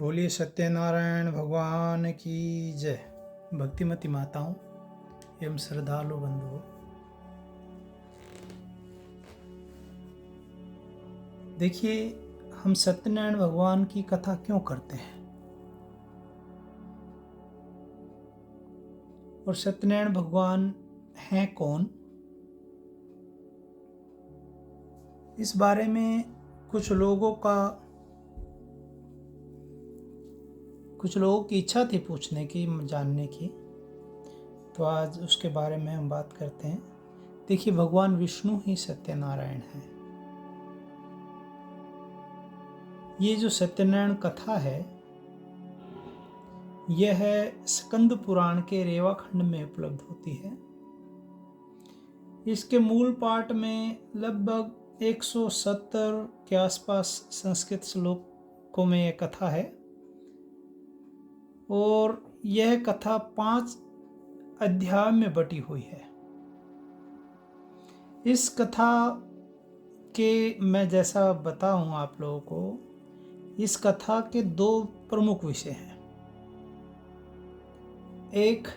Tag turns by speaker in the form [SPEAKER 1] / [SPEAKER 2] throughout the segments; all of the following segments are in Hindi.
[SPEAKER 1] बोलिए सत्यनारायण भगवान की जय। भक्तिमती माताओं एवं श्रद्धालु बंधुओं, देखिए हम सत्यनारायण भगवान की कथा क्यों करते हैं और सत्यनारायण भगवान हैं कौन, इस बारे में कुछ लोगों की इच्छा थी पूछने की, जानने की, तो आज उसके बारे में हम बात करते हैं। देखिए भगवान विष्णु ही सत्यनारायण हैं। ये जो सत्यनारायण कथा है यह स्कंद पुराण के रेवा खंड में उपलब्ध होती है। इसके मूल पाठ में लगभग 170 के आसपास संस्कृत श्लोकों में यह कथा है और यह कथा 5 अध्याय में बटी हुई है। इस कथा के मैं जैसा बताऊं आप लोगों को, इस कथा के 2 प्रमुख विषय हैं। एक,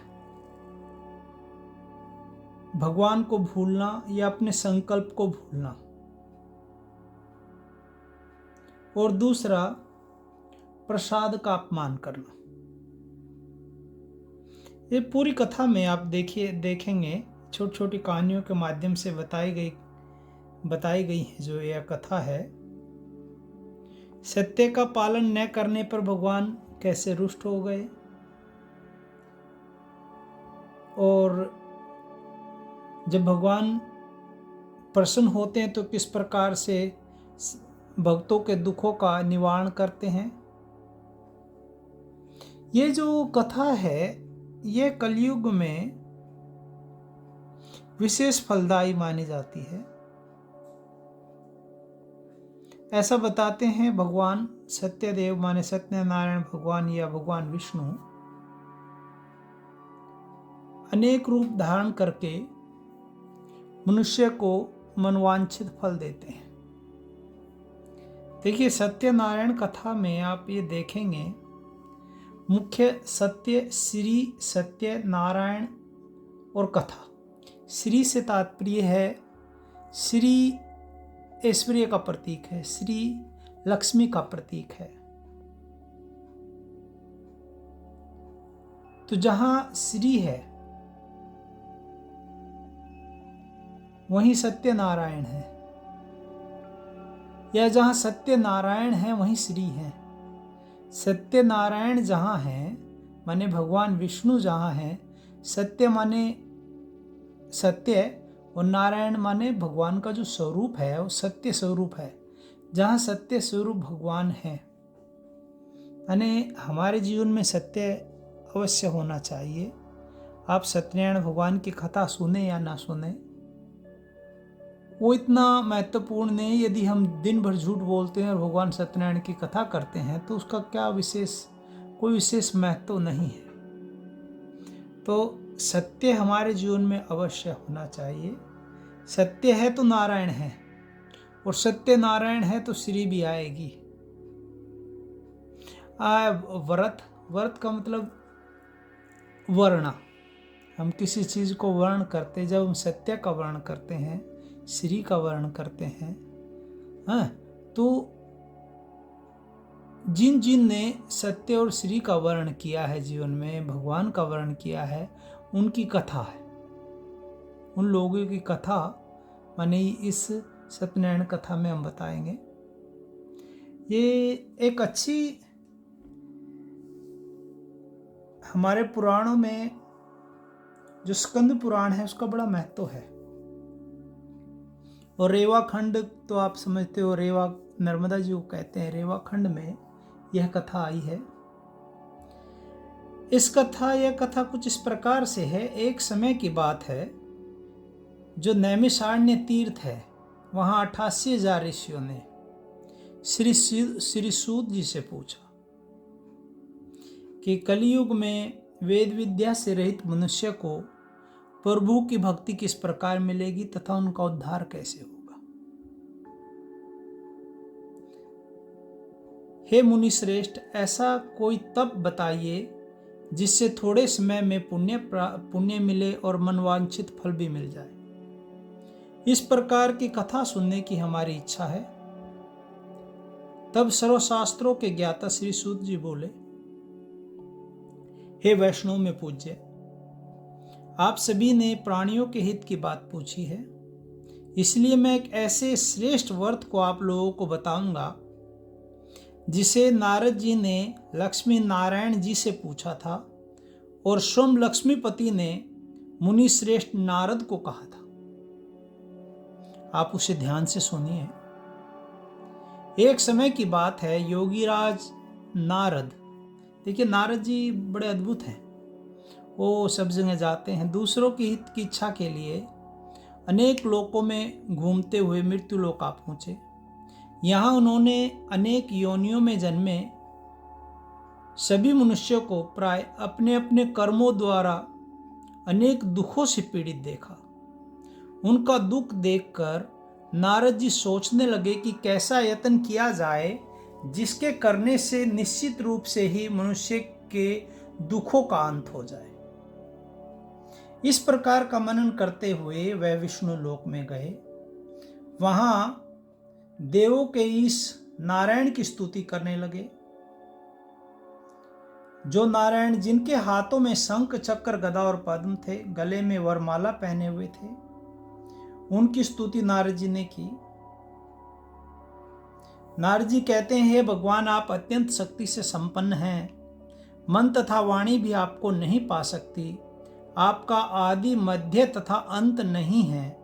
[SPEAKER 1] भगवान को भूलना या अपने संकल्प को भूलना, और दूसरा प्रसाद का अपमान करना। ये पूरी कथा में आप देखेंगे छोटी छोटी कहानियों के माध्यम से बताई गई है जो यह कथा है। सत्य का पालन न करने पर भगवान कैसे रुष्ट हो गए और जब भगवान प्रसन्न होते हैं तो किस प्रकार से भक्तों के दुखों का निवारण करते हैं। ये जो कथा है ये कलयुग में विशेष फलदायी मानी जाती है। ऐसा बताते हैं भगवान सत्यदेव माने सत्यनारायण भगवान या भगवान विष्णु अनेक रूप धारण करके मनुष्य को मनवांछित फल देते हैं। देखिए सत्यनारायण कथा में आप ये देखेंगे मुख्य सत्य, श्री, सत्य, नारायण और कथा। श्री से तात्पर्य है श्री ऐश्वर्य का प्रतीक है, श्री लक्ष्मी का प्रतीक है। तो जहां श्री है वहीं सत्यनारायण है, या जहां सत्यनारायण है वहीं श्री है। सत्यनारायण जहां है माने भगवान विष्णु जहां है, सत्य माने सत्य और नारायण माने भगवान का जो स्वरूप है वो सत्य स्वरूप है। जहाँ सत्य स्वरूप भगवान है यानी हमारे जीवन में सत्य अवश्य होना चाहिए। आप सत्यनारायण भगवान की कथा सुने या ना सुने वो इतना महत्वपूर्ण नहीं। यदि हम दिन भर झूठ बोलते हैं और भगवान सत्यनारायण की कथा करते हैं तो उसका क्या कोई विशेष महत्व नहीं है। तो सत्य हमारे जीवन में अवश्य होना चाहिए। सत्य है तो नारायण है और सत्य नारायण है तो श्री भी आएगी। व्रत का मतलब वर्ण, हम किसी चीज को वर्ण करते, जब हम सत्य का वर्ण करते हैं, श्री का वर्ण करते हैं, हाँ, तो जिन ने सत्य और श्री का वर्ण किया है जीवन में, भगवान का वर्ण किया है, उनकी कथा है। उन लोगों की कथा माने इस सत्यनारायण कथा में हम बताएंगे। ये एक अच्छी, हमारे पुराणों में जो स्कंद पुराण है उसका बड़ा महत्व है। और रेवा खंड तो आप समझते हो, रेवा नर्मदा जी को कहते हैं, रेवा खंड में यह कथा आई है। यह कथा कुछ इस प्रकार से है। एक समय की बात है जो नैमिषारण्य तीर्थ है, वहां 88,000 ऋषियों ने श्री सूत जी से पूछा कि कलयुग में वेद विद्या से रहित मनुष्य को प्रभु की भक्ति किस प्रकार मिलेगी तथा उनका उद्धार कैसे होगा। हे मुनि श्रेष्ठ, ऐसा कोई तप बताइए जिससे थोड़े समय में पुण्य मिले और मनवांछित फल भी मिल जाए। इस प्रकार की कथा सुनने की हमारी इच्छा है। तब सर्वशास्त्रों के ज्ञाता श्री सूत जी बोले, हे वैष्णव में पूज्य, आप सभी ने प्राणियों के हित की बात पूछी है, इसलिए मैं एक ऐसे श्रेष्ठ व्रत को आप लोगों को बताऊंगा जिसे नारद जी ने लक्ष्मी नारायण जी से पूछा था और स्वयं लक्ष्मीपति ने मुनि श्रेष्ठ नारद को कहा था। आप उसे ध्यान से सुनिए। एक समय की बात है, योगीराज नारद, देखिए नारद जी बड़े अद्भुत हैं। वो सब जगह जाते हैं, दूसरों की हित की इच्छा के लिए अनेक लोकों में घूमते हुए मृत्यु लोक आ पहुंचे। यहाँ उन्होंने अनेक योनियों में जन्मे सभी मनुष्यों को प्राय अपने अपने कर्मों द्वारा अनेक दुखों से पीड़ित देखा। उनका दुख देखकर नारद जी सोचने लगे कि कैसा यत्न किया जाए जिसके करने से निश्चित रूप से ही मनुष्य के दुखों का अंत हो जाए। इस प्रकार का मनन करते हुए वह विष्णु लोक में गए। वहां देवों के इस नारायण की स्तुति करने लगे, जो नारायण जिनके हाथों में शंख चक्र गदा और पद्म थे, गले में वरमाला पहने हुए थे। उनकी स्तुति नारद जी ने की। नारद जी कहते हैं, हे भगवान, आप अत्यंत शक्ति से संपन्न हैं, मन तथा वाणी भी आपको नहीं पा सकती। आपका आदि मध्य तथा अंत नहीं है।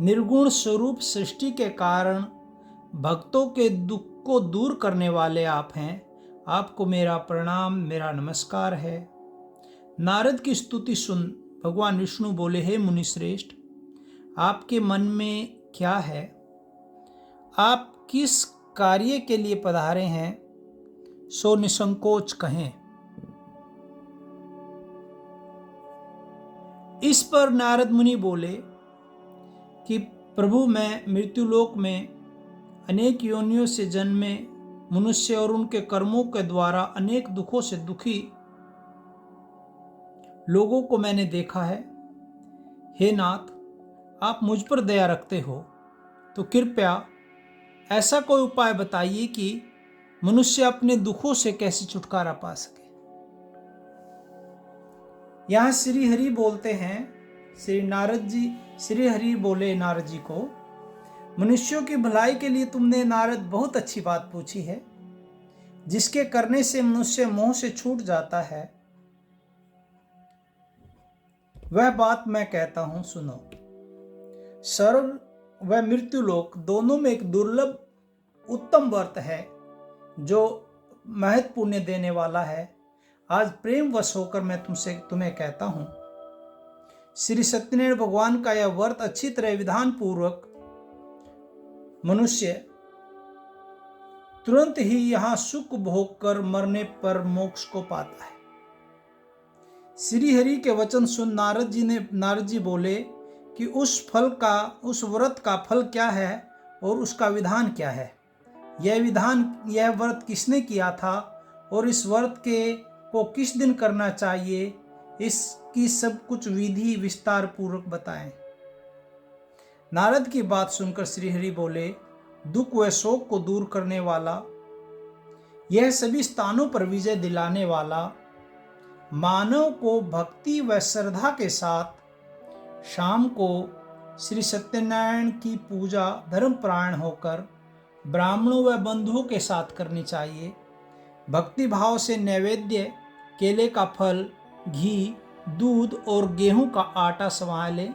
[SPEAKER 1] निर्गुण स्वरूप सृष्टि के कारण भक्तों के दुख को दूर करने वाले आप हैं। आपको मेरा प्रणाम, मेरा नमस्कार है। नारद की स्तुति सुन भगवान विष्णु बोले, हे मुनि श्रेष्ठ, आपके मन में क्या है? आप किस कार्य के लिए पधारे हैं, सो निसंकोच कहें। इस पर नारद मुनि बोले कि प्रभु, मैं मृत्युलोक में अनेक योनियों से जन्मे मनुष्य और उनके कर्मों के द्वारा अनेक दुखों से दुखी लोगों को मैंने देखा है। हे नाथ, आप मुझ पर दया रखते हो तो कृपया ऐसा कोई उपाय बताइए कि मनुष्य अपने दुखों से कैसे छुटकारा पा सके। यहां श्री हरि बोलते हैं, श्री हरि बोले नारद जी को, मनुष्यों की भलाई के लिए तुमने नारद बहुत अच्छी बात पूछी है, जिसके करने से मनुष्य मोह से छूट जाता है। वह बात मैं कहता हूं, सुनो। स्वर्ग व मृत्युलोक दोनों में एक दुर्लभ उत्तम व्रत है जो महत् पुण्य देने वाला है। आज प्रेम वश होकर मैं तुम्हें कहता हूं। श्री सत्यनारायण भगवान का यह व्रत अच्छी तरह विधान पूर्वक मनुष्य तुरंत ही यहां सुख भोग कर मरने पर मोक्ष को पाता है। श्री हरि के वचन सुन नारद जी बोले कि उस व्रत का फल क्या है और उसका विधान क्या है। यह व्रत किसने किया था और इस व्रत को किस दिन करना चाहिए, इसकी सब कुछ विधि विस्तार पूर्वक बताएं। नारद की बात सुनकर श्री हरि बोले, दुख व शोक को दूर करने वाला, यह सभी स्थानों पर विजय दिलाने वाला, मानव को भक्ति व श्रद्धा के साथ शाम को श्री सत्यनारायण की पूजा धर्मपरायण होकर ब्राह्मणों व बंधुओं के साथ करनी चाहिए। भक्ति भाव से नैवेद्य केले का फल, घी, दूध और गेहूं का आटा संभाले।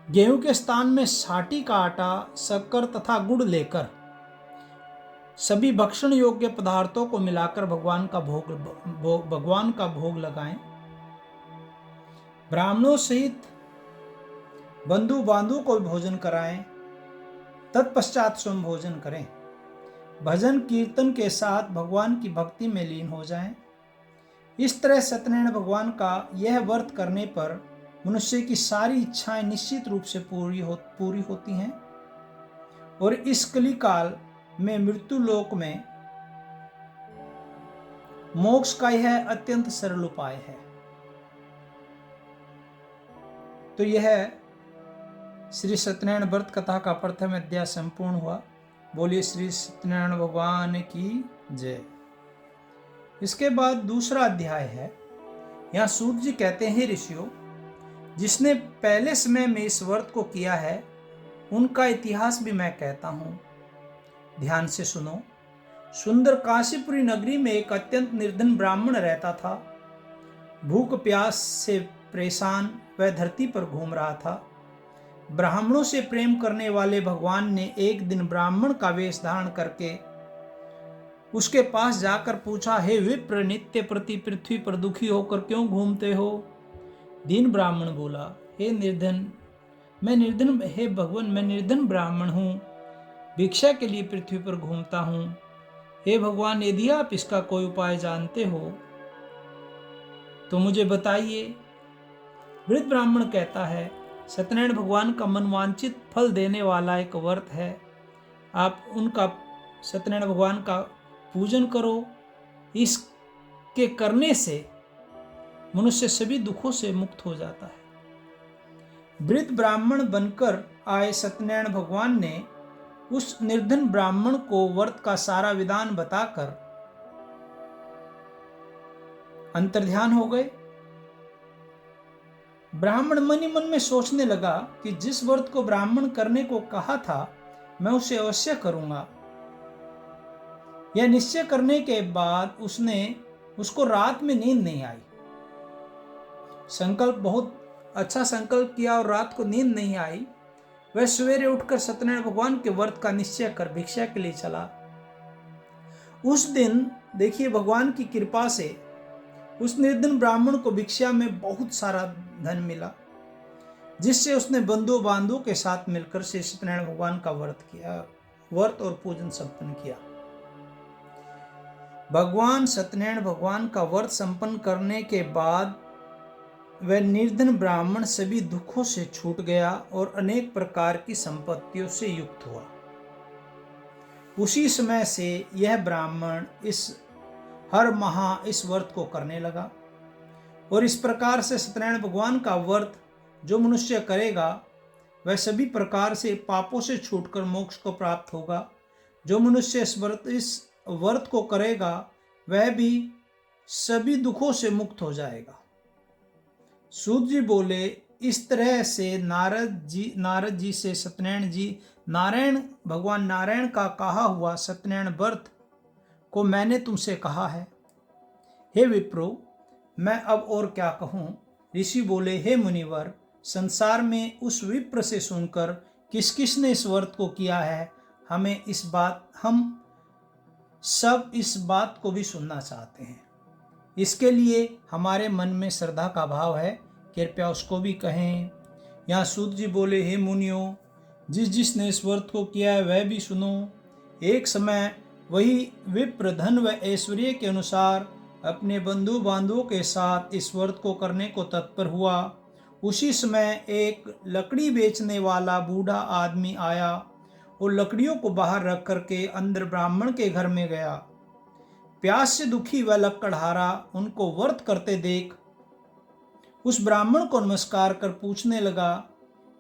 [SPEAKER 1] गेहूं के स्थान में साटी का आटा, शक्कर तथा गुड़ लेकर सभी भक्षण योग्य पदार्थों को मिलाकर भगवान का भोग लगाएं। ब्राह्मणों सहित बंधु बांधु को भोजन कराएं। तत्पश्चात स्वयं भोजन करें। भजन कीर्तन के साथ भगवान की भक्ति में लीन हो जाएं। इस तरह सत्यनारायण भगवान का यह व्रत करने पर मनुष्य की सारी इच्छाएं निश्चित रूप से पूरी होती हैं और इस कली काल में मृत्यु लोक में मोक्ष का यह अत्यंत सरल उपाय है। तो यह श्री सत्यनारायण व्रत कथा का प्रथम अध्याय संपूर्ण हुआ। बोलिए श्री सत्यनारायण भगवान की जय। इसके बाद दूसरा अध्याय है। यहाँ सूत जी कहते हैं, ऋषियों, जिसने पहले समय में इस व्रत को किया है उनका इतिहास भी मैं कहता हूँ, ध्यान से सुनो। सुंदर काशीपुरी नगरी में एक अत्यंत निर्धन ब्राह्मण रहता था। भूख प्यास से परेशान वह धरती पर घूम रहा था। ब्राह्मणों से प्रेम करने वाले भगवान ने एक दिन ब्राह्मण का वेश धारण करके उसके पास जाकर पूछा, हे विप्र, नित्य प्रति पृथ्वी पर दुखी होकर क्यों घूमते हो? दीन ब्राह्मण बोला, हे भगवान, मैं निर्धन ब्राह्मण हूँ, भिक्षा के लिए पृथ्वी पर घूमता हूँ। हे भगवान, यदि आप इसका कोई उपाय जानते हो तो मुझे बताइए। वृद्ध ब्राह्मण कहता है, सत्यनारायण भगवान का मनवांचित फल देने वाला एक व्रत है। आप उनका, सत्यनारायण भगवान का पूजन करो। इसके करने से मनुष्य सभी दुखों से मुक्त हो जाता है। वृद्ध ब्राह्मण बनकर आए सत्यनारायण भगवान ने उस निर्धन ब्राह्मण को व्रत का सारा विधान बताकर अंतर्ध्यान हो गए। ब्राह्मण मन ही मन में सोचने लगा कि जिस व्रत को ब्राह्मण करने को कहा था मैं उसे अवश्य करूंगा। यह निश्चय करने के बाद उसको रात में नींद नहीं आई। बहुत अच्छा संकल्प किया और रात को नींद नहीं आई। वह सवेरे उठकर सत्यनारायण भगवान के व्रत का निश्चय कर भिक्षा के लिए चला। उस दिन देखिए, भगवान की कृपा से उस निर्धन ब्राह्मण को भिक्षा में बहुत सारा धन मिला, जिससे उसने बंधु बांधवों के साथ मिलकर श्री सत्यनारायण भगवान का व्रत और पूजन संपन्न किया। भगवान सत्यनारायण भगवान का व्रत संपन्न करने के बाद वह निर्धन ब्राह्मण सभी दुखों से छूट गया और अनेक प्रकार की संपत्तियों से युक्त हुआ। उसी समय से यह ब्राह्मण हर माह इस व्रत को करने लगा और इस प्रकार से सत्यनारायण भगवान का व्रत जो मनुष्य करेगा वह सभी प्रकार से पापों से छूटकर मोक्ष को प्राप्त होगा। जो मनुष्य इस व्रत को करेगा वह भी सभी दुखों से मुक्त हो जाएगा। सूत जी बोले, इस तरह से नारद जी से भगवान नारायण का कहा हुआ सत्यनारायण व्रत को मैंने तुमसे कहा है। हे विप्रो, मैं अब और क्या कहूँ? ऋषि बोले, हे मुनिवर, संसार में उस विप्र से सुनकर किस किस ने इस व्रत को किया है, हम सब इस बात को भी सुनना चाहते हैं। इसके लिए हमारे मन में श्रद्धा का भाव है, कृपया उसको भी कहें। यहाँ सूत जी बोले, हे मुनियों, जिसने इस व्रत को किया है वह भी सुनो। एक समय वही विप्र धन व ऐश्वर्य के अनुसार अपने बंधु बांधवों के साथ इस व्रत को करने को तत्पर हुआ। उसी समय एक लकड़ी बेचने वाला बूढ़ा आदमी आया और लकड़ियों को बाहर रख करके अंदर ब्राह्मण के घर में गया। प्यास से दुखी वह लकड़हारा उनको व्रत करते देख उस ब्राह्मण को नमस्कार कर पूछने लगा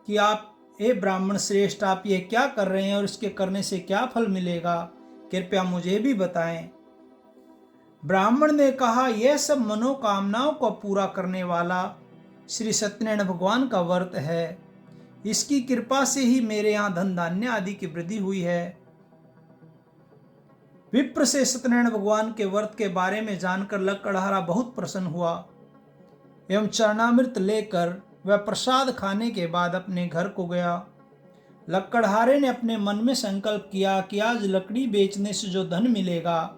[SPEAKER 1] कि आप, हे ब्राह्मण श्रेष्ठ, आप ये क्या कर रहे हैं और इसके करने से क्या फल मिलेगा, कृपया मुझे भी बताएं। ब्राह्मण ने कहा, यह सब मनोकामनाओं को पूरा करने वाला श्री सत्यनारायण भगवान का व्रत है। इसकी कृपा से ही मेरे यहाँ धन धान्य आदि की वृद्धि हुई है। विप्र से सत्यनारायण भगवान के व्रत के बारे में जानकर लकड़हारा बहुत प्रसन्न हुआ एवं चरणामृत लेकर वह प्रसाद खाने के बाद अपने घर को गया। लकड़हारे ने अपने मन में संकल्प किया कि आज लकड़ी बेचने से जो धन मिलेगा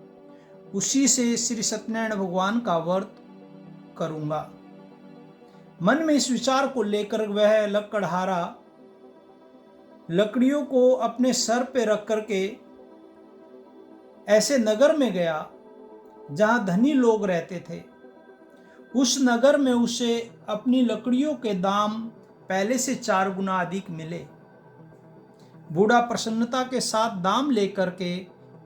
[SPEAKER 1] उसी से श्री सत्यनारायण भगवान का व्रत करूंगा। मन में इस विचार को लेकर वह लकड़हारा लकड़ियों को अपने सर पे रख करके ऐसे नगर में गया जहां धनी लोग रहते थे। उस नगर में उसे अपनी लकड़ियों के दाम पहले से 4 गुना अधिक मिले। बूढ़ा प्रसन्नता के साथ दाम लेकर के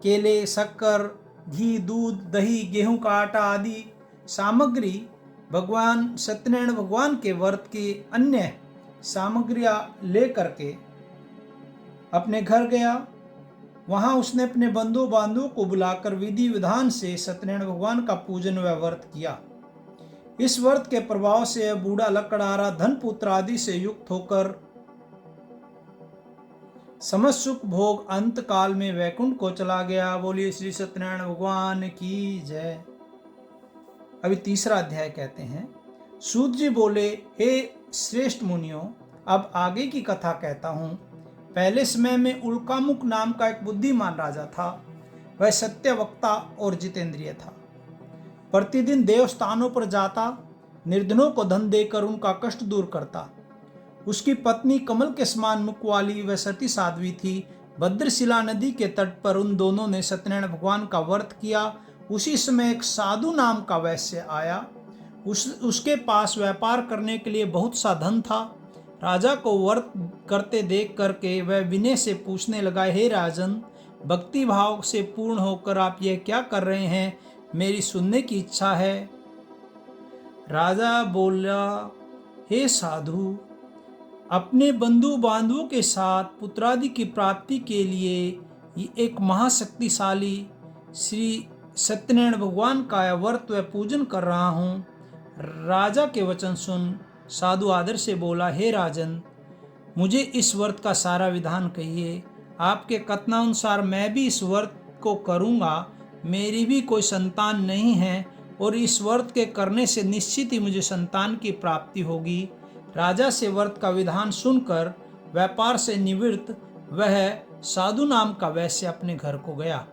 [SPEAKER 1] केले, शक्कर घी, दूध, दही, गेहूं का आटा आदि सामग्री भगवान सत्यनारायण भगवान के व्रत की अन्य सामग्रियां लेकर के अपने घर गया। वहां उसने अपने बंधु बांधवों को बुलाकर विधि विधान से सत्यनारायण भगवान का पूजन व व्रत किया। इस व्रत के प्रभाव से बूढ़ा लकड़हारा धन पुत्र आदि से युक्त होकर समस्त सुख भोग अंत काल में वैकुंठ को चला गया। बोलिए श्री सत्यनारायण भगवान की जय। अभी तीसरा अध्याय कहते हैं। सूत जी बोले, हे श्रेष्ठ मुनियों, अब आगे की कथा कहता हूं। पहले समय में उल्कामुख नाम का एक बुद्धिमान राजा था। वह सत्य वक्ता और जितेंद्रिय था। प्रतिदिन देवस्थानों पर जाता, निर्धनों को धन देकर उनका कष्ट दूर करता। उसकी पत्नी कमल के समान मुख वाली व सती साध्वी थी। भद्रशिला नदी के तट पर उन दोनों ने सत्यनारायण भगवान का व्रत किया। उसी समय एक साधु नाम का वैश्य आया। उसके पास व्यापार करने के लिए बहुत सा धन था। राजा को व्रत करते देख करके वह विनय से पूछने लगा, हे राजन, भक्ति भाव से पूर्ण होकर आप यह क्या कर रहे हैं? मेरी सुनने की इच्छा है। राजा बोला, हे साधु, अपने बंधु बांधवों के साथ पुत्रादि की प्राप्ति के लिए एक महाशक्तिशाली श्री सत्यनारायण भगवान का व्रत व पूजन कर रहा हूँ। राजा के वचन सुन साधु आदर से बोला, हे राजन, मुझे इस व्रत का सारा विधान कहिए। आपके कथनानुसार मैं भी इस व्रत को करूँगा। मेरी भी कोई संतान नहीं है और इस व्रत के करने से निश्चित ही मुझे संतान की प्राप्ति होगी। राजा से व्रत का विधान सुनकर व्यापार से निवृत्त वह साधु नाम का वैश्य अपने घर को गया।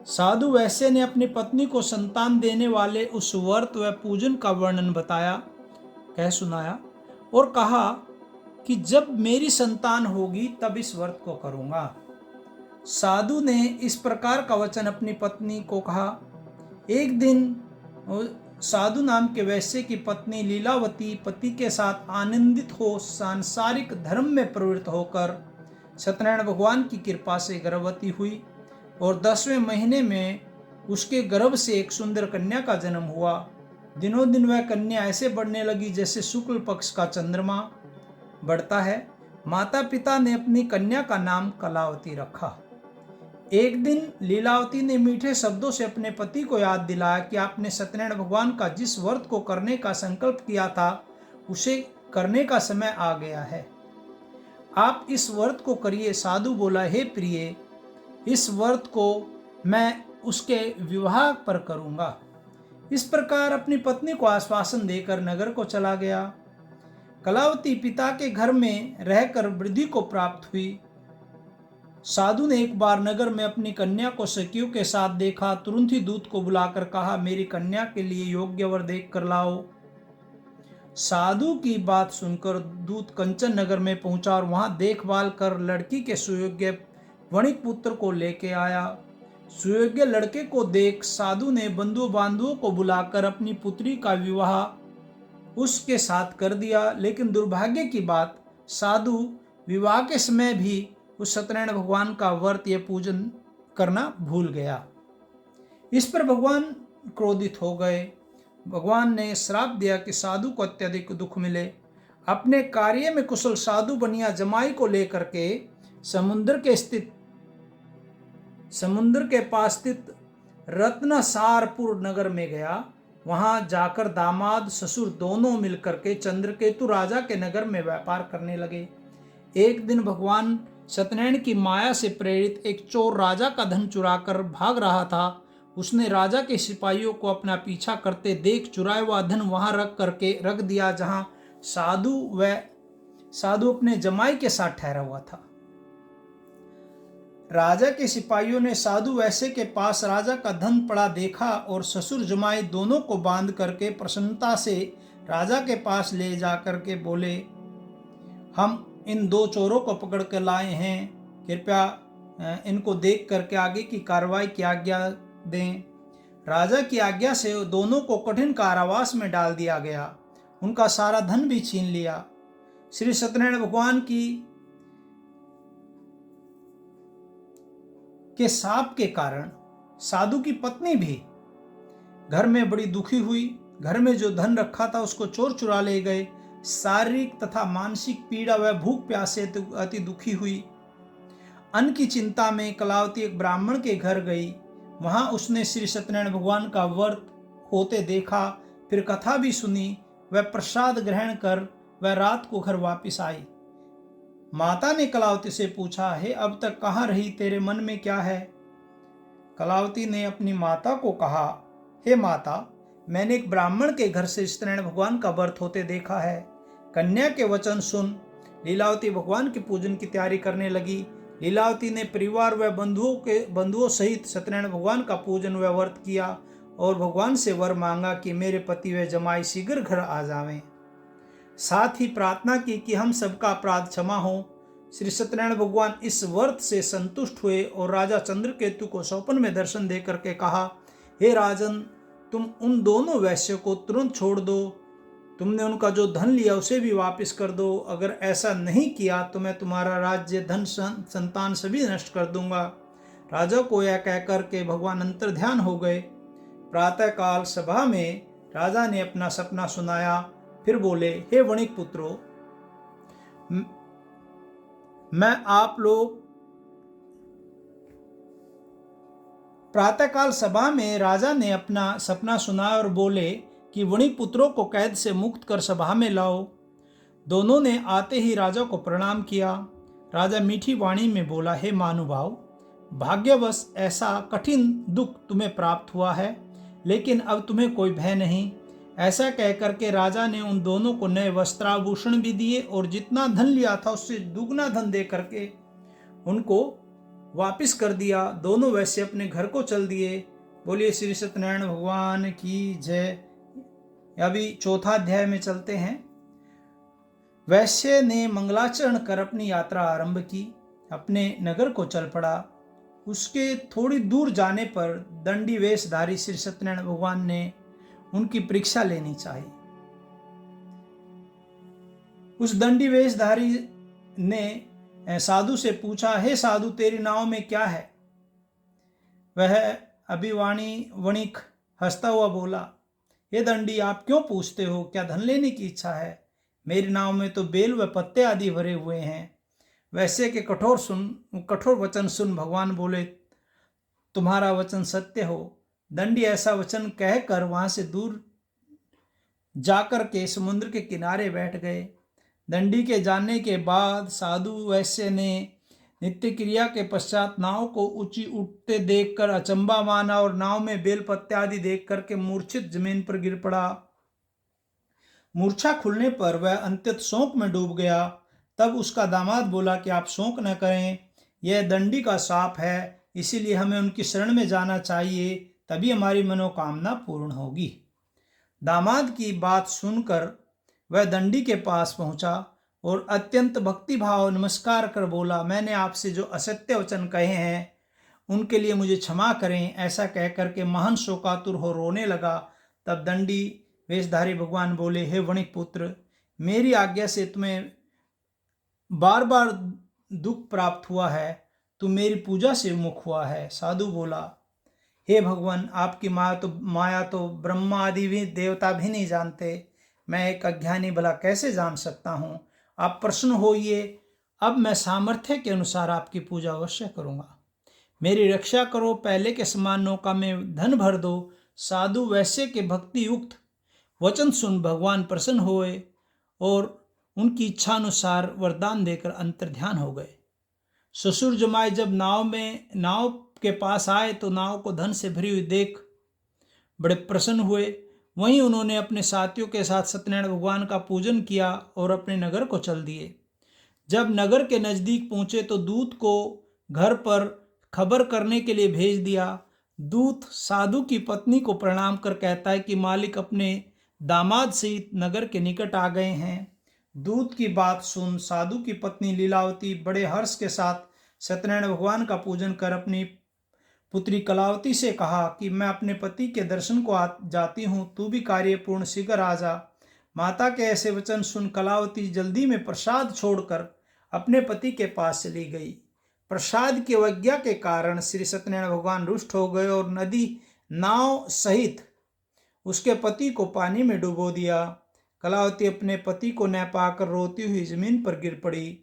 [SPEAKER 1] साधु वैश्य ने अपनी पत्नी को संतान देने वाले उस व्रत व पूजन का वर्णन बताया, कह सुनाया और कहा कि जब मेरी संतान होगी तब इस व्रत को करूंगा। साधु ने इस प्रकार का वचन अपनी पत्नी को कहा। एक दिन साधु नाम के वैश्य की पत्नी लीलावती पति के साथ आनंदित हो सांसारिक धर्म में प्रवृत्त होकर सत्यनारायण भगवान की कृपा से गर्भवती हुई और 10वें महीने में उसके गर्भ से एक सुंदर कन्या का जन्म हुआ। दिनों दिन वह कन्या ऐसे बढ़ने लगी जैसे शुक्ल पक्ष का चंद्रमा बढ़ता है। माता पिता ने अपनी कन्या का नाम कलावती रखा। एक दिन लीलावती ने मीठे शब्दों से अपने पति को याद दिलाया कि आपने सत्यनारायण भगवान का जिस व्रत को करने का संकल्प किया था उसे करने का समय आ गया है। आप इस व्रत को करिए। साधु बोला, हे प्रिय, इस व्रत को मैं उसके विवाह पर करूंगा। इस प्रकार अपनी पत्नी को आश्वासन देकर नगर को चला गया। कलावती पिता के घर में रहकर वृद्धि को प्राप्त हुई। साधु ने एक बार नगर में अपनी कन्या को सखियों के साथ देखा। तुरंत ही दूत को बुलाकर कहा, मेरी कन्या के लिए योग्य वर देख कर लाओ। साधु की बात सुनकर दूत कंचन नगर में पहुंचा और वहां देखभाल कर लड़की के सुयोग्य वणिक पुत्र को लेके आया। सुयोग्य लड़के को देख साधु ने बंधु बांधवों को बुलाकर अपनी पुत्री का विवाह उसके साथ कर दिया। लेकिन दुर्भाग्य की बात, साधु विवाह के समय भी उस सत्यनारायण भगवान का व्रत या पूजन करना भूल गया। इस पर भगवान क्रोधित हो गए। भगवान ने श्राप दिया कि साधु को अत्यधिक दुख मिले। अपने कार्य में कुशल साधु बनिया जमाई को लेकर के समुद्र के पास स्थित रत्नसारपुर नगर में गया। वहां जाकर दामाद ससुर दोनों मिलकर के चंद्रकेतु राजा के नगर में व्यापार करने लगे। एक दिन भगवान सत्यनारायण की माया से प्रेरित एक चोर राजा का धन चुराकर भाग रहा था। उसने राजा के सिपाहियों को अपना पीछा करते देख चुराया हुआ धन वहां रख दिया जहां साधु अपने जमाई के साथ ठहरा हुआ था। राजा के सिपाहियों ने साधु वैश्य के पास राजा का धन पड़ा देखा और ससुर जमाई दोनों को बांध करके प्रसन्नता से राजा के पास ले जाकर के बोले, हम इन दो चोरों को पकड़ कर लाए हैं, कृपया इनको देख करके आगे की कार्रवाई की आज्ञा दें। राजा की आज्ञा से दोनों को कठिन कारावास में डाल दिया गया। उनका सारा धन भी छीन लिया। श्री सत्यनारायण भगवान के शाप के कारण साधु की पत्नी भी घर में बड़ी दुखी हुई। घर में जो धन रखा था उसको चोर चुरा ले गए। शारीरिक तथा मानसिक पीड़ा व भूख प्यास से अति दुखी हुई। अन्न की चिंता में कलावती एक ब्राह्मण के घर गई। वहां उसने श्री सत्यनारायण भगवान का व्रत होते देखा, फिर कथा भी सुनी। वह प्रसाद ग्रहण कर वह रात को घर वापस आई। माता ने कलावती से पूछा, हे अब तक कहाँ रही, तेरे मन में क्या है? कलावती ने अपनी माता को कहा, हे माता, मैंने एक ब्राह्मण के घर से सत्यनारायण भगवान का व्रत होते देखा है। कन्या के वचन सुन लीलावती भगवान के पूजन की तैयारी करने लगी। लीलावती ने परिवार व बंधुओं सहित सत्यनारायण भगवान का पूजन व व्रत किया और भगवान से वर मांगा कि मेरे पति व जमाई शीघ्र घर आ जावें। साथ ही प्रार्थना की कि हम सबका अपराध क्षमा हो। श्री सत्यनारायण भगवान इस व्रत से संतुष्ट हुए और राजा चंद्रकेतु को स्वप्न में दर्शन दे करके कहा, हे राजन, तुम उन दोनों वैश्यों को तुरंत छोड़ दो। तुमने उनका जो धन लिया उसे भी वापस कर दो। अगर ऐसा नहीं किया तो मैं तुम्हारा राज्य, धन, संतान सभी नष्ट कर दूंगा। राजा को यह कहकर के भगवान अंतर्ध्यान हो गए। प्रातःकाल सभा में राजा ने अपना सपना सुनाया। फिर बोले, हे वणिक पुत्रों, मैं आप लोग प्रातःकाल सभा में राजा ने अपना सपना सुनाया और बोले कि वणिक पुत्रों को कैद से मुक्त कर सभा में लाओ। दोनों ने आते ही राजा को प्रणाम किया। राजा मीठी वाणी में बोला, हे महानुभाव, भाग्यवश ऐसा कठिन दुख तुम्हें प्राप्त हुआ है, लेकिन अब तुम्हें कोई भय नहीं। ऐसा कह करके राजा ने उन दोनों को नए वस्त्राभूषण भी दिए और जितना धन लिया था उससे दुगना धन दे करके उनको वापिस कर दिया। दोनों वैसे अपने घर को चल दिए। बोलिए श्री सत्यनारायण भगवान की जय। अभी चौथा अध्याय में चलते हैं। वैश्य ने मंगलाचरण कर अपनी यात्रा आरंभ की, अपने नगर को चल पड़ा। उसके थोड़ी दूर जाने पर दंडी वेशधारी श्री सत्यनारायण भगवान ने उनकी परीक्षा लेनी चाहिए। उस दंडी वेशधारी ने साधु से पूछा, हे साधु, तेरी नाव में क्या है? वह अभिवाणी वणिक हंसता हुआ बोला, हे दंडी, आप क्यों पूछते हो? क्या धन लेने की इच्छा है? मेरी नाव में तो बेल व पत्ते आदि भरे हुए हैं। वैसे के कठोर वचन सुन भगवान बोले, तुम्हारा वचन सत्य हो। दंडी ऐसा वचन कहकर वहां से दूर जाकर के समुद्र के किनारे बैठ गए। दंडी के जाने के बाद साधु वैश्य ने नित्य क्रिया के पश्चात नाव को ऊंची उठते देखकर अचंबा माना और नाव में बेल पत्ते आदि देख करके मूर्छित जमीन पर गिर पड़ा। मूर्छा खुलने पर वह अंत्यत शोक में डूब गया। तब उसका दामाद बोला कि आप शोक न करें, यह दंडी का शाप है, इसीलिए हमें उनकी शरण में जाना चाहिए, तभी हमारी मनोकामना पूर्ण होगी। दामाद की बात सुनकर वह दंडी के पास पहुंचा और अत्यंत भक्तिभाव नमस्कार कर बोला, मैंने आपसे जो असत्य वचन कहे हैं उनके लिए मुझे क्षमा करें। ऐसा कहकर के महान शोकातुर हो रोने लगा। तब दंडी वेशधारी भगवान बोले, हे वणिक पुत्र, मेरी आज्ञा से तुम्हें बार बार दुख प्राप्त हुआ है, तू मेरी पूजा से मुख हुआ है। साधु बोला, हे भगवान, आपकी माया तो ब्रह्मा आदि भी देवता भी नहीं जानते, मैं एक अज्ञानी भला कैसे जान सकता हूँ। आप प्रसन्न होइए, अब मैं सामर्थ्य के अनुसार आपकी पूजा अवश्य करूँगा। मेरी रक्षा करो, पहले के समान नौका में धन भर दो। साधु वैश्य के भक्ति युक्त वचन सुन भगवान प्रसन्न हुए और उनकी इच्छा अनुसार वरदान देकर अंतर्ध्यान हो गए। ससुर जमाई जब नाव के पास आए तो नाव को धन से भरी हुई देख बड़े प्रसन्न हुए। वहीं उन्होंने अपने साथियों के साथ सत्यनारायण भगवान का पूजन किया और अपने नगर को चल दिए। जब नगर के नजदीक पहुंचे तो दूत को घर पर खबर करने के लिए भेज दिया। दूत साधु की पत्नी को प्रणाम कर कहता है कि मालिक अपने दामाद सहित नगर के निकट आ गए हैं। दूत की बात सुन साधु की पत्नी लीलावती बड़े हर्ष के साथ सत्यनारायण भगवान का पूजन कर अपनी पुत्री कलावती से कहा कि मैं अपने पति के दर्शन को जाती हूँ, तू भी कार्य पूर्ण शीघ्र आ जा। माता के ऐसे वचन सुन कलावती जल्दी में प्रसाद छोड़कर अपने पति के पास चली गई। प्रसाद की अवज्ञा के कारण श्री सत्यनारायण भगवान रुष्ट हो गए और नदी नाव सहित उसके पति को पानी में डुबो दिया। कलावती अपने पति को न पाकर रोती हुई जमीन पर गिर पड़ी।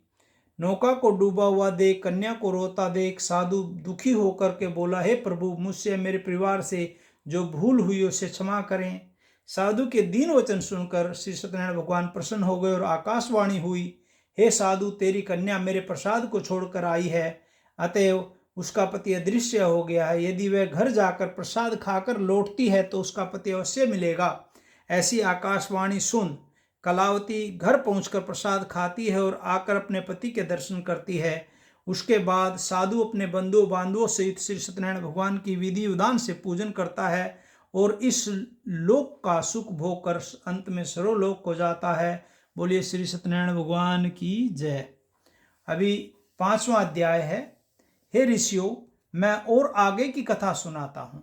[SPEAKER 1] नौका को डूबा हुआ देख, कन्या को रोता देख साधु दुखी होकर के बोला, हे प्रभु, मुझसे मेरे परिवार से जो भूल हुई उसे क्षमा करें। साधु के दीन वचन सुनकर श्री सत्यनारायण भगवान प्रसन्न हो गए और आकाशवाणी हुई, हे साधु, तेरी कन्या मेरे प्रसाद को छोड़कर आई है, अतएव उसका पति अदृश्य हो गया है। यदि वह घर जाकर प्रसाद खाकर लौटती है तो उसका पति अवश्य मिलेगा। ऐसी आकाशवाणी सुन कलावती घर पहुंचकर प्रसाद खाती है और आकर अपने पति के दर्शन करती है। उसके बाद साधु अपने बंधु बांधवों सहित श्री सत्यनारायण भगवान की विधि विधान से पूजन करता है और इस लोक का सुख भोग कर अंत में सर्वलोक को जाता है। बोलिए श्री सत्यनारायण भगवान की जय। अभी 5वां अध्याय है। हे ऋषियों, मैं और आगे की कथा सुनाता हूं,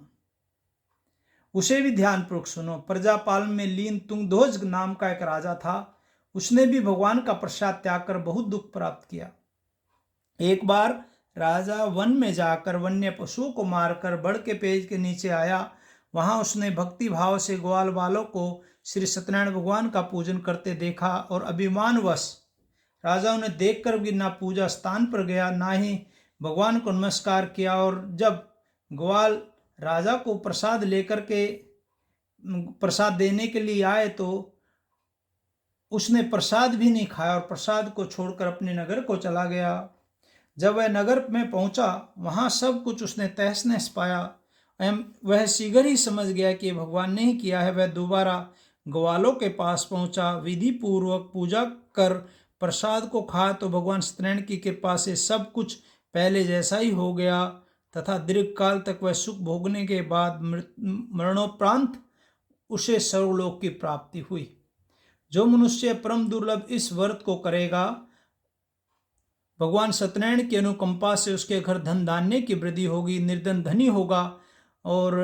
[SPEAKER 1] उसे भी ध्यानपूर्वक सुनो। प्रजापालन में लीन तुंगध्वज नाम का एक राजा था। उसने भी भगवान का प्रसाद त्याग कर बहुत दुख प्राप्त किया। एक बार राजा वन में जाकर वन्य पशुओं को मारकर बड़ के पेड़ के नीचे आया। वहां उसने भक्ति भाव से ग्वाल बालों को श्री सत्यनारायण भगवान का पूजन करते देखा और अभिमानवश राजा उन्हें देखकर भी ना पूजा स्थान पर गया, ना ही भगवान को नमस्कार किया। और जब ग्वाल राजा को प्रसाद लेकर के प्रसाद देने के लिए आए तो उसने प्रसाद भी नहीं खाया और प्रसाद को छोड़कर अपने नगर को चला गया। जब वह नगर में पहुंचा, वहां सब कुछ उसने तहस नहस पाया। वह शीघ्र ही समझ गया कि भगवान ने ही किया है। वह दोबारा ग्वालों के पास पहुंचा, विधि पूर्वक पूजा कर प्रसाद को खाया तो भगवान सत्यनारायण की कृपा से सब कुछ पहले जैसा ही हो गया तथा दीर्घ काल तक वह सुख भोगने के बाद मरणोपरांत उसे सर्वलोक की प्राप्ति हुई। जो मनुष्य परम दुर्लभ इस व्रत को करेगा, भगवान सत्यनारायण की अनुकंपा से उसके घर धन धान्य की वृद्धि होगी, निर्धन धनी होगा और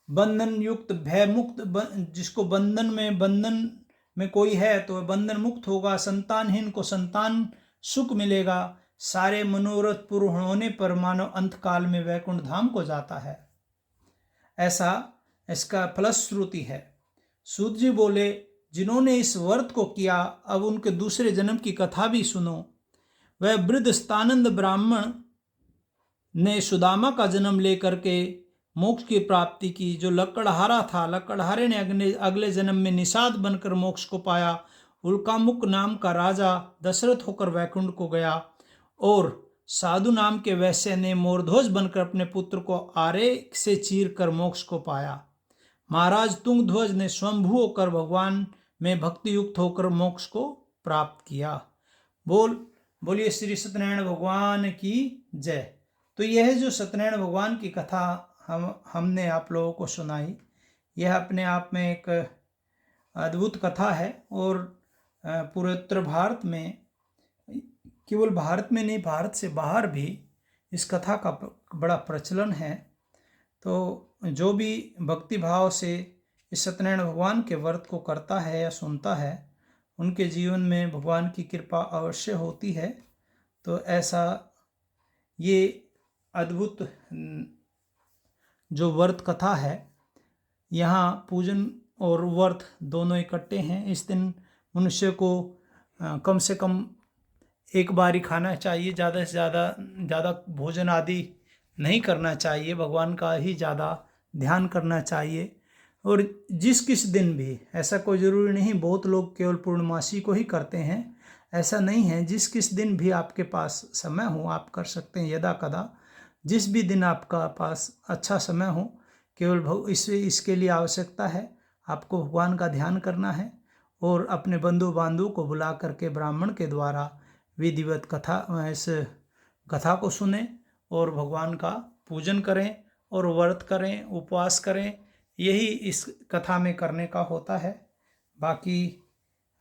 [SPEAKER 1] बंधन युक्त भय मुक्त, जिसको बंधन में कोई है तो वह बंधन मुक्त होगा। संतानहीन को संतान सुख मिलेगा। सारे मनोरथ पूर्ण होने पर मानव अंत काल में वैकुंठ धाम को जाता है। ऐसा इसका फलश्रुति है। सूत जी बोले, जिन्होंने इस व्रत को किया अब उनके दूसरे जन्म की कथा भी सुनो। वह वृद्ध स्थानंद ब्राह्मण ने सुदामा का जन्म लेकर के मोक्ष की प्राप्ति की। जो लकड़हारा था, लकड़हारे ने अगले जन्म में निषाद बनकर मोक्ष को पाया। उल्कामुक नाम का राजा दशरथ होकर वैकुंठ को गया और साधु नाम के वैश्य ने मोरध्वज बनकर अपने पुत्र को आरे से चीर कर मोक्ष को पाया। महाराज तुंगध्वज ने स्वयंभू होकर भगवान में भक्ति युक्त होकर मोक्ष को प्राप्त किया। बोलिए श्री सत्यनारायण भगवान की जय। तो यह जो सत्यनारायण भगवान की कथा हमने आप लोगों को सुनाई, यह अपने आप में एक अद्भुत कथा है और पूरे उत्तर भारत में, केवल भारत में नहीं, भारत से बाहर भी इस कथा का बड़ा प्रचलन है। तो जो भी भक्ति भाव से इस सत्यनारायण भगवान के व्रत को करता है या सुनता है, उनके जीवन में भगवान की कृपा अवश्य होती है। तो ऐसा ये अद्भुत जो व्रत कथा है, यहाँ पूजन और व्रत दोनों इकट्ठे हैं। इस दिन मनुष्य को कम से कम एक बार ही खाना चाहिए, ज़्यादा से ज़्यादा भोजन आदि नहीं करना चाहिए, भगवान का ही ज़्यादा ध्यान करना चाहिए। और जिस किस दिन भी, ऐसा कोई ज़रूरी नहीं, बहुत लोग केवल पूर्णमासी को ही करते हैं, ऐसा नहीं है। जिस किस दिन भी आपके पास समय हो आप कर सकते हैं, यदा कदा जिस भी दिन आपका पास अच्छा समय हो। केवल इसके लिए आवश्यकता है आपको भगवान का ध्यान करना है और अपने बंधु बांधव को बुला करके ब्राह्मण के द्वारा विधिवत इस कथा को सुने और भगवान का पूजन करें और व्रत करें, उपवास करें। यही इस कथा में करने का होता है। बाकी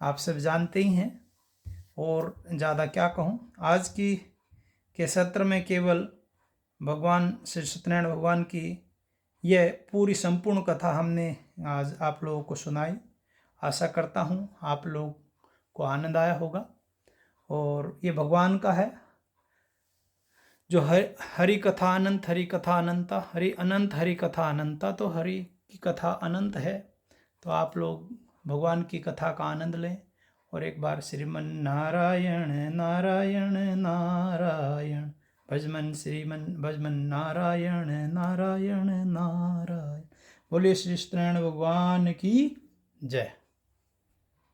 [SPEAKER 1] आप सब जानते ही हैं और ज़्यादा क्या कहूँ। आज के सत्र में केवल भगवान श्री सत्यनारायण भगवान की यह पूरी संपूर्ण कथा हमने आज आप लोगों को सुनाई। आशा करता हूँ आप लोग को आनंद आया होगा और ये भगवान का है। जो हरि कथा अनंत, हरि कथा अनंता, हरि अनंत, हरि कथा अनंता, तो हरि की कथा अनंत है। तो आप लोग भगवान की कथा का आनंद लें और एक बार श्रीमन नारायण नारायण नारायण, भजमन नारायण नारायण नारायण। बोलिए श्री कृष्ण भगवान की जय।